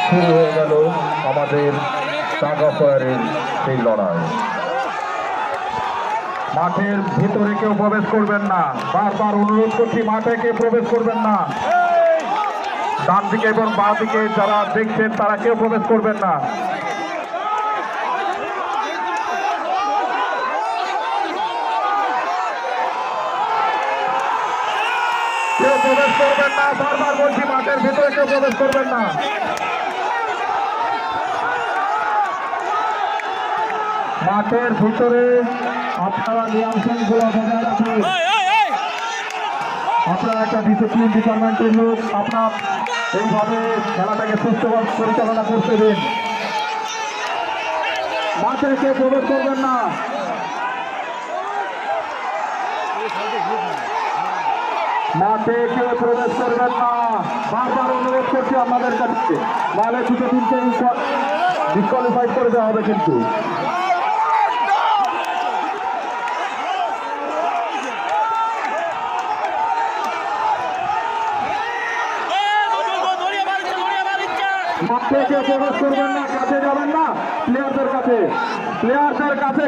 শুরু হয়ে গেল আমাদের টাকা ফায়ারের সেই লড়াই। মাঠের ভিতরে কেউ প্রবেশ করবেন না, বারবার অনুরোধ করছি মাঠে কেউ প্রবেশ করবেন না। ডান দিকে এবং বাঁ দিকে যারা দেখছেন তারা কেউ প্রবেশ করবেন না। কেউ প্রবেশ করবেন না, বারবার বলছি মাঠের ভিতরে কেউ প্রবেশ করবেন না। মাঠের ভিতরে আপনারা নিয়ম শৃঙ্খলা বজায় রাখুন। আপনারা একটা ডিসিপ্লিন ডিপার্টমেন্টের লোক, আপনার এইভাবে খেলাটাকে সুস্থভাবে পরিচালনা করতে দিন। মাঠে কেউ প্রবেশ করবেন না। মাঠে কেউ প্রবেশ করবেন না, বারবার অনুরোধ করছি আমাদের কাছে, নাহলে দুটো তিনটে ডিসকোয়ালিফাইড করে দেওয়া হবে কিন্তু। মাঠে কেউ প্রবেশ করবেন না, কাছে যাবেন না, প্লেয়ারদের কাছে